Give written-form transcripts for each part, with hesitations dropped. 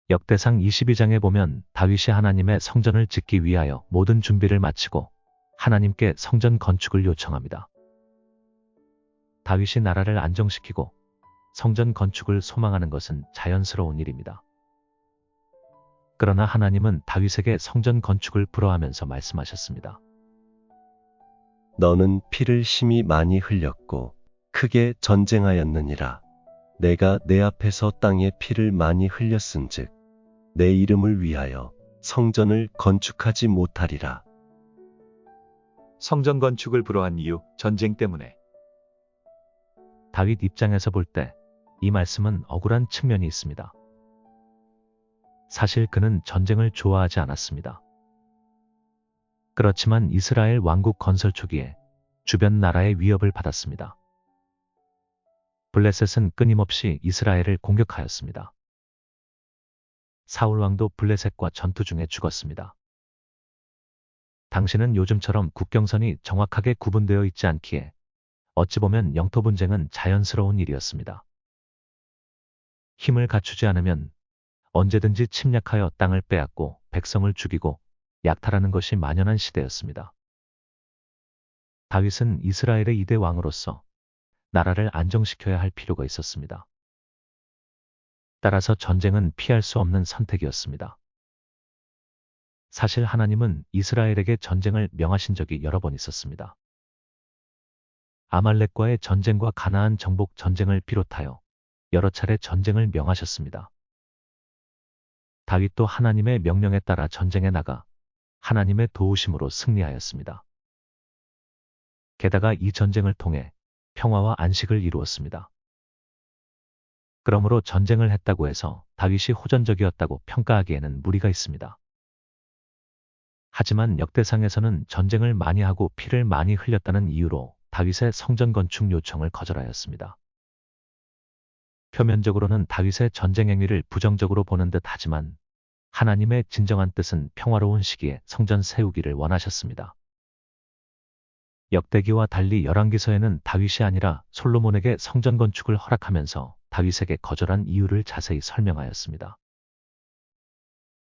역대상 22장에 보면 다윗이 하나님의 성전을 짓기 위하여 모든 준비를 마치고 하나님께 성전 건축을 요청합니다. 다윗이 나라를 안정시키고 성전 건축을 소망하는 것은 자연스러운 일입니다. 그러나 하나님은 다윗에게 성전 건축을 불허하면서 말씀하셨습니다. 너는 피를 심히 많이 흘렸고 크게 전쟁하였느니라. 내가 내 앞에서 땅에 피를 많이 흘렸은즉 내 이름을 위하여 성전을 건축하지 못하리라. 성전 건축을 불허한 이유, 전쟁 때문에. 다윗 입장에서 볼 때 이 말씀은 억울한 측면이 있습니다. 사실 그는 전쟁을 좋아하지 않았습니다. 그렇지만 이스라엘 왕국 건설 초기에 주변 나라의 위협을 받았습니다. 블레셋은 끊임없이 이스라엘을 공격하였습니다. 사울 왕도 블레셋과 전투 중에 죽었습니다. 당시는 요즘처럼 국경선이 정확하게 구분되어 있지 않기에 어찌 보면 영토 분쟁은 자연스러운 일이었습니다. 힘을 갖추지 않으면 언제든지 침략하여 땅을 빼앗고 백성을 죽이고 약탈하는 것이 만연한 시대였습니다. 다윗은 이스라엘의 2대 왕으로서 나라를 안정시켜야 할 필요가 있었습니다. 따라서 전쟁은 피할 수 없는 선택이었습니다. 사실 하나님은 이스라엘에게 전쟁을 명하신 적이 여러 번 있었습니다. 아말렉과의 전쟁과 가나안 정복 전쟁을 비롯하여 여러 차례 전쟁을 명하셨습니다. 다윗도 하나님의 명령에 따라 전쟁에 나가 하나님의 도우심으로 승리하였습니다. 게다가 이 전쟁을 통해 평화와 안식을 이루었습니다. 그러므로 전쟁을 했다고 해서 다윗이 호전적이었다고 평가하기에는 무리가 있습니다. 하지만 역대상에서는 전쟁을 많이 하고 피를 많이 흘렸다는 이유로 다윗의 성전 건축 요청을 거절하였습니다. 표면적으로는 다윗의 전쟁 행위를 부정적으로 보는 듯 하지만 하나님의 진정한 뜻은 평화로운 시기에 성전 세우기를 원하셨습니다. 역대기와 달리 열왕기서에는 다윗이 아니라 솔로몬에게 성전 건축을 허락하면서 다윗에게 거절한 이유를 자세히 설명하였습니다.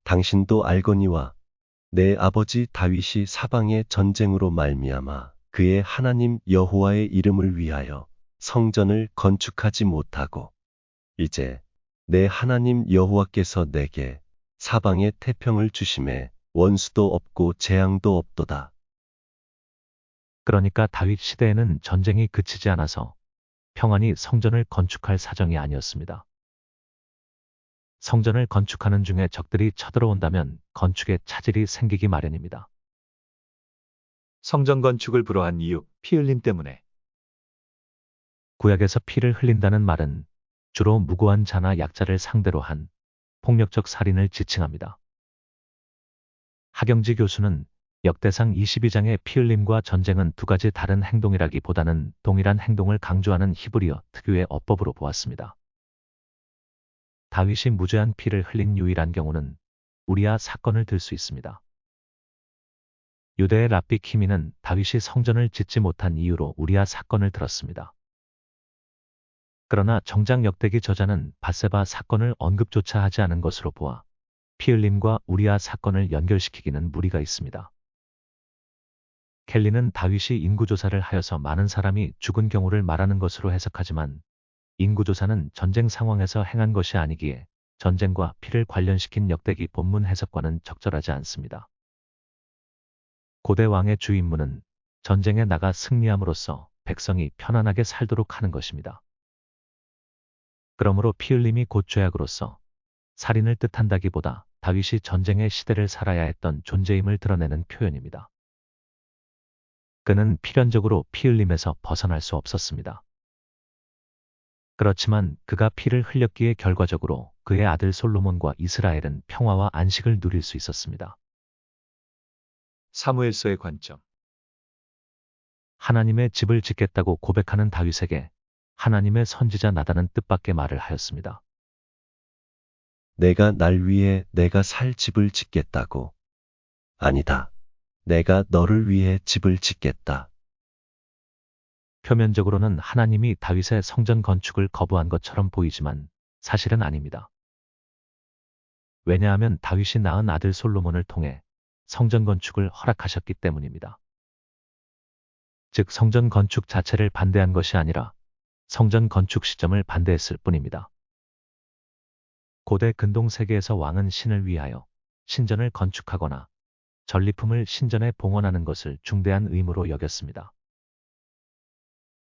당신도 알거니와 내 아버지 다윗이 사방의 전쟁으로 말미암아 그의 하나님 여호와의 이름을 위하여 성전을 건축하지 못하고 이제 내 하나님 여호와께서 내게 사방의 태평을 주심에 원수도 없고 재앙도 없도다. 그러니까 다윗 시대에는 전쟁이 그치지 않아서 평안히 성전을 건축할 사정이 아니었습니다. 성전을 건축하는 중에 적들이 쳐들어온다면 건축에 차질이 생기기 마련입니다. 성전 건축을 불허한 이유, 피 흘림 때문에. 구약에서 피를 흘린다는 말은 주로 무고한 자나 약자를 상대로 한 폭력적 살인을 지칭합니다. 하경지 교수는 역대상 22장의 피 흘림과 전쟁은 두 가지 다른 행동이라기보다는 동일한 행동을 강조하는 히브리어 특유의 어법으로 보았습니다. 다윗이 무죄한 피를 흘린 유일한 경우는 우리아 사건을 들 수 있습니다. 유대의 랍비 키미는 다윗이 성전을 짓지 못한 이유로 우리아 사건을 들었습니다. 그러나 정작 역대기 저자는 밧세바 사건을 언급조차 하지 않은 것으로 보아 피 흘림과 우리아 사건을 연결시키기는 무리가 있습니다. 켈리는 다윗이 인구조사를 하여서 많은 사람이 죽은 경우를 말하는 것으로 해석하지만 인구조사는 전쟁 상황에서 행한 것이 아니기에 전쟁과 피를 관련시킨 역대기 본문 해석과는 적절하지 않습니다. 고대 왕의 주 임무는 전쟁에 나가 승리함으로써 백성이 편안하게 살도록 하는 것입니다. 그러므로 피 흘림이 곧 죄악으로서 살인을 뜻한다기보다 다윗이 전쟁의 시대를 살아야 했던 존재임을 드러내는 표현입니다. 그는 필연적으로 피 흘림에서 벗어날 수 없었습니다. 그렇지만 그가 피를 흘렸기에 결과적으로 그의 아들 솔로몬과 이스라엘은 평화와 안식을 누릴 수 있었습니다. 사무엘서의 관점. 하나님의 집을 짓겠다고 고백하는 다윗에게 하나님의 선지자 나단은 뜻밖의 말을 하였습니다. 내가 날 위해 내가 살 집을 짓겠다고. 아니다. 내가 너를 위해 집을 짓겠다. 표면적으로는 하나님이 다윗의 성전 건축을 거부한 것처럼 보이지만 사실은 아닙니다. 왜냐하면 다윗이 낳은 아들 솔로몬을 통해 성전 건축을 허락하셨기 때문입니다. 즉 성전 건축 자체를 반대한 것이 아니라 성전 건축 시점을 반대했을 뿐입니다. 고대 근동 세계에서 왕은 신을 위하여 신전을 건축하거나 전리품을 신전에 봉헌하는 것을 중대한 의무로 여겼습니다.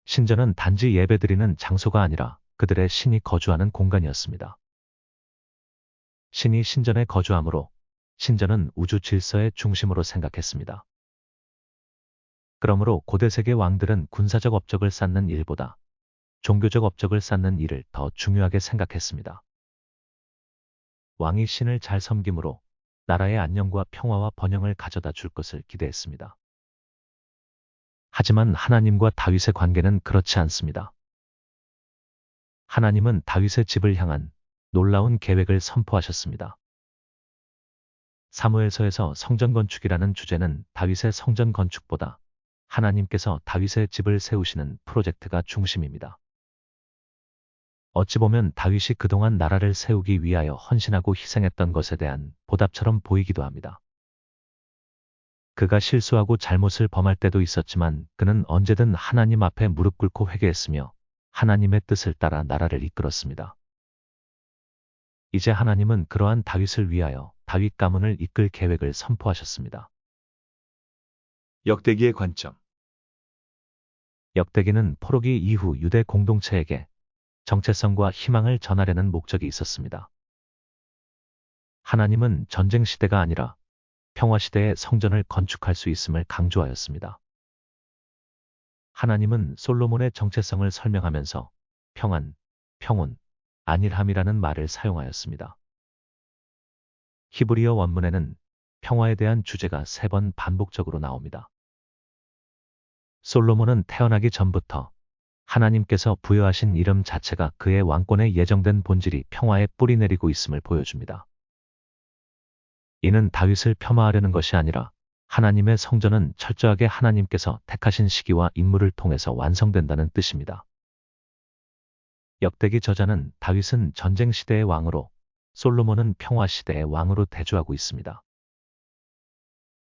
신전은 단지 예배드리는 장소가 아니라 그들의 신이 거주하는 공간이었습니다. 신이 신전에 거주하므로 신전은 우주 질서의 중심으로 생각했습니다. 그러므로 고대 세계 왕들은 군사적 업적을 쌓는 일보다 종교적 업적을 쌓는 일을 더 중요하게 생각했습니다. 왕이 신을 잘 섬김으로 나라의 안녕과 평화와 번영을 가져다 줄 것을 기대했습니다. 하지만 하나님과 다윗의 관계는 그렇지 않습니다. 하나님은 다윗의 집을 향한 놀라운 계획을 선포하셨습니다. 사무엘서에서 성전 건축이라는 주제는 다윗의 성전 건축보다 하나님께서 다윗의 집을 세우시는 프로젝트가 중심입니다. 어찌 보면 다윗이 그동안 나라를 세우기 위하여 헌신하고 희생했던 것에 대한 보답처럼 보이기도 합니다. 그가 실수하고 잘못을 범할 때도 있었지만 그는 언제든 하나님 앞에 무릎 꿇고 회개했으며 하나님의 뜻을 따라 나라를 이끌었습니다. 이제 하나님은 그러한 다윗을 위하여 다윗 가문을 이끌 계획을 선포하셨습니다. 역대기의 관점. 역대기는 포로기 이후 유대 공동체에게 정체성과 희망을 전하려는 목적이 있었습니다. 하나님은 전쟁 시대가 아니라 평화 시대에 성전을 건축할 수 있음을 강조하였습니다. 하나님은 솔로몬의 정체성을 설명하면서 평안, 평온, 안일함이라는 말을 사용하였습니다. 히브리어 원문에는 평화에 대한 주제가 3번 반복적으로 나옵니다. 솔로몬은 태어나기 전부터 하나님께서 부여하신 이름 자체가 그의 왕권에 예정된 본질이 평화에 뿌리내리고 있음을 보여줍니다. 이는 다윗을 폄하하려는 것이 아니라 하나님의 성전은 철저하게 하나님께서 택하신 시기와 인물을 통해서 완성된다는 뜻입니다. 역대기 저자는 다윗은 전쟁 시대의 왕으로, 솔로몬은 평화 시대의 왕으로 대조하고 있습니다.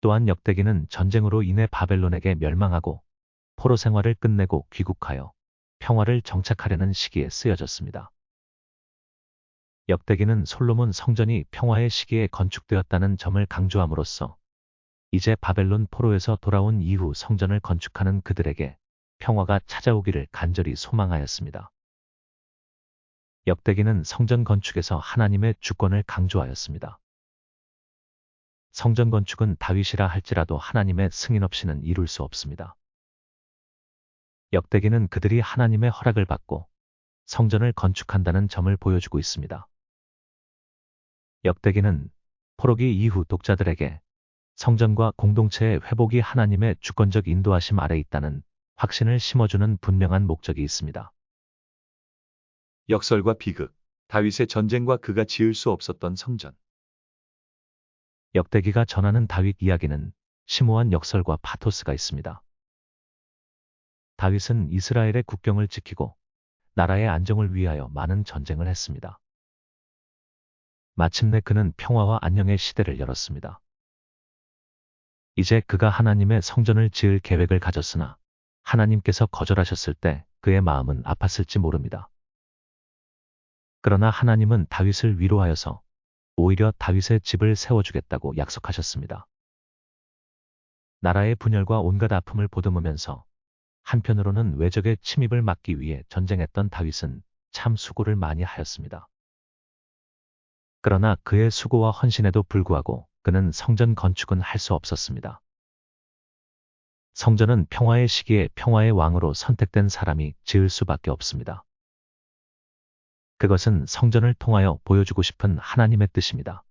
또한 역대기는 전쟁으로 인해 바벨론에게 멸망하고 포로 생활을 끝내고 귀국하여 평화를 정착하려는 시기에 쓰여졌습니다. 역대기는 솔로몬 성전이 평화의 시기에 건축되었다는 점을 강조함으로써 이제 바벨론 포로에서 돌아온 이후 성전을 건축하는 그들에게 평화가 찾아오기를 간절히 소망하였습니다. 역대기는 성전 건축에서 하나님의 주권을 강조하였습니다. 성전 건축은 다윗이라 할지라도 하나님의 승인 없이는 이룰 수 없습니다. 역대기는 그들이 하나님의 허락을 받고 성전을 건축한다는 점을 보여주고 있습니다. 역대기는 포로기 이후 독자들에게 성전과 공동체의 회복이 하나님의 주권적 인도하심 아래 있다는 확신을 심어주는 분명한 목적이 있습니다. 역설과 비극. 다윗의 전쟁과 그가 지을 수 없었던 성전. 역대기가 전하는 다윗 이야기는 심오한 역설과 파토스가 있습니다. 다윗은 이스라엘의 국경을 지키고 나라의 안정을 위하여 많은 전쟁을 했습니다. 마침내 그는 평화와 안녕의 시대를 열었습니다. 이제 그가 하나님의 성전을 지을 계획을 가졌으나 하나님께서 거절하셨을 때 그의 마음은 아팠을지 모릅니다. 그러나 하나님은 다윗을 위로하여서 오히려 다윗의 집을 세워주겠다고 약속하셨습니다. 나라의 분열과 온갖 아픔을 보듬으면서 한편으로는 외적의 침입을 막기 위해 전쟁했던 다윗은 참 수고를 많이 하였습니다. 그러나 그의 수고와 헌신에도 불구하고 그는 성전 건축은 할 수 없었습니다. 성전은 평화의 시기에 평화의 왕으로 선택된 사람이 지을 수밖에 없습니다. 그것은 성전을 통하여 보여주고 싶은 하나님의 뜻입니다.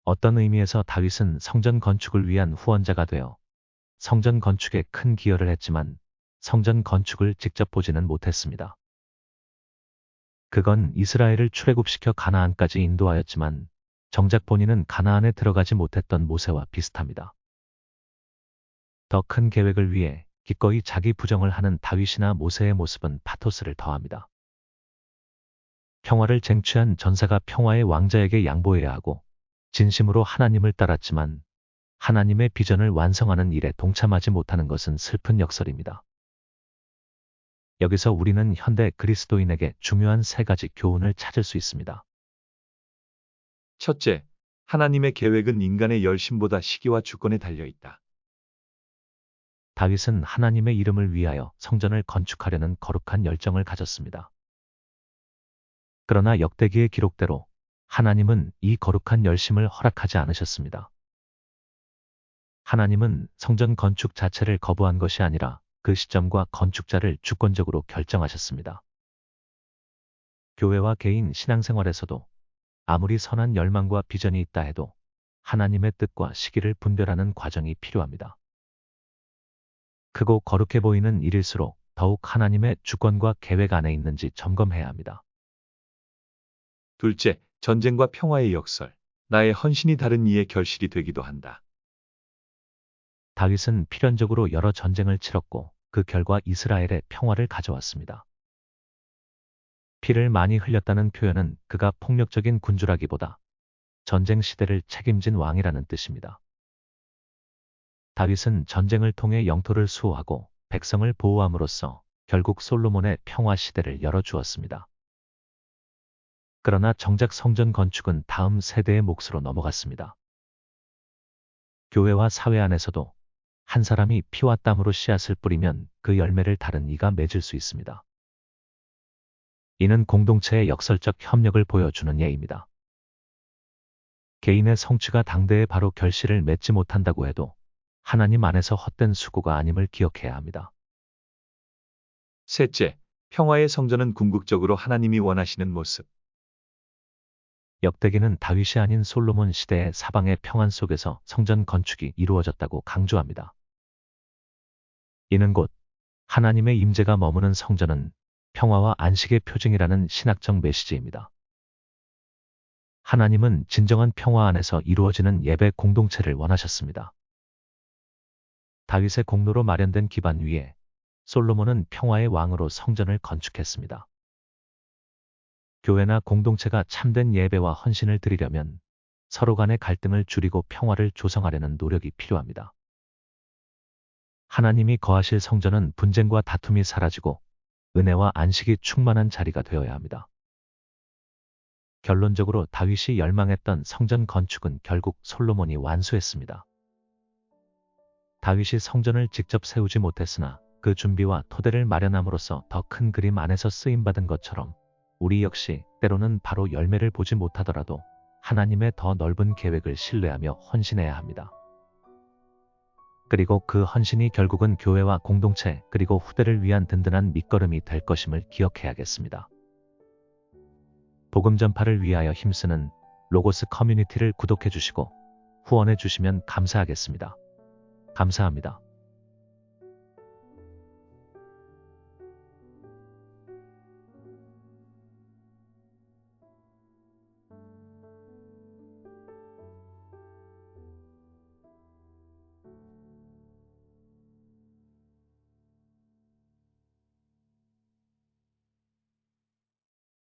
어떤 의미에서 다윗은 성전 건축을 위한 후원자가 되어 성전 건축에 큰 기여를 했지만 성전 건축을 직접 보지는 못했습니다. 그건 이스라엘을 출애굽시켜 가나안까지 인도하였지만 정작 본인은 가나안에 들어가지 못했던 모세와 비슷합니다. 더 큰 계획을 위해 기꺼이 자기 부정을 하는 다윗이나 모세의 모습은 파토스를 더합니다. 평화를 쟁취한 전사가 평화의 왕자에게 양보해야 하고 진심으로 하나님을 따랐지만 하나님의 비전을 완성하는 일에 동참하지 못하는 것은 슬픈 역설입니다. 여기서 우리는 현대 그리스도인에게 중요한 세 가지 교훈을 찾을 수 있습니다. 첫째, 하나님의 계획은 인간의 열심보다 시기와 주권에 달려 있다. 다윗은 하나님의 이름을 위하여 성전을 건축하려는 거룩한 열정을 가졌습니다. 그러나 역대기의 기록대로 하나님은 이 거룩한 열심을 허락하지 않으셨습니다. 하나님은 성전 건축 자체를 거부한 것이 아니라 그 시점과 건축자를 주권적으로 결정하셨습니다. 교회와 개인 신앙생활에서도 아무리 선한 열망과 비전이 있다 해도 하나님의 뜻과 시기를 분별하는 과정이 필요합니다. 크고 거룩해 보이는 일일수록 더욱 하나님의 주권과 계획 안에 있는지 점검해야 합니다. 둘째, 전쟁과 평화의 역설. 나의 헌신이 다른 이의 결실이 되기도 한다. 다윗은 필연적으로 여러 전쟁을 치렀고 그 결과 이스라엘의 평화를 가져왔습니다. 피를 많이 흘렸다는 표현은 그가 폭력적인 군주라기보다 전쟁 시대를 책임진 왕이라는 뜻입니다. 다윗은 전쟁을 통해 영토를 수호하고 백성을 보호함으로써 결국 솔로몬의 평화 시대를 열어주었습니다. 그러나 정작 성전 건축은 다음 세대의 몫으로 넘어갔습니다. 교회와 사회 안에서도 한 사람이 피와 땀으로 씨앗을 뿌리면 그 열매를 다른 이가 맺을 수 있습니다. 이는 공동체의 역설적 협력을 보여주는 예입니다. 개인의 성취가 당대에 바로 결실을 맺지 못한다고 해도 하나님 안에서 헛된 수고가 아님을 기억해야 합니다. 셋째, 평화의 성전은 궁극적으로 하나님이 원하시는 모습. 역대기는 다윗이 아닌 솔로몬 시대의 사방의 평안 속에서 성전 건축이 이루어졌다고 강조합니다. 이는 곧 하나님의 임재가 머무는 성전은 평화와 안식의 표징이라는 신학적 메시지입니다. 하나님은 진정한 평화 안에서 이루어지는 예배 공동체를 원하셨습니다. 다윗의 공로로 마련된 기반 위에 솔로몬은 평화의 왕으로 성전을 건축했습니다. 교회나 공동체가 참된 예배와 헌신을 드리려면 서로 간의 갈등을 줄이고 평화를 조성하려는 노력이 필요합니다. 하나님이 거하실 성전은 분쟁과 다툼이 사라지고 은혜와 안식이 충만한 자리가 되어야 합니다. 결론적으로 다윗이 열망했던 성전 건축은 결국 솔로몬이 완수했습니다. 다윗이 성전을 직접 세우지 못했으나 그 준비와 토대를 마련함으로써 더 큰 그림 안에서 쓰임받은 것처럼 우리 역시 때로는 바로 열매를 보지 못하더라도 하나님의 더 넓은 계획을 신뢰하며 헌신해야 합니다. 그리고 그 헌신이 결국은 교회와 공동체 그리고 후대를 위한 든든한 밑거름이 될 것임을 기억해야겠습니다. 복음 전파를 위하여 힘쓰는 로고스 커뮤니티를 구독해 주시고 후원해 주시면 감사하겠습니다. 감사합니다.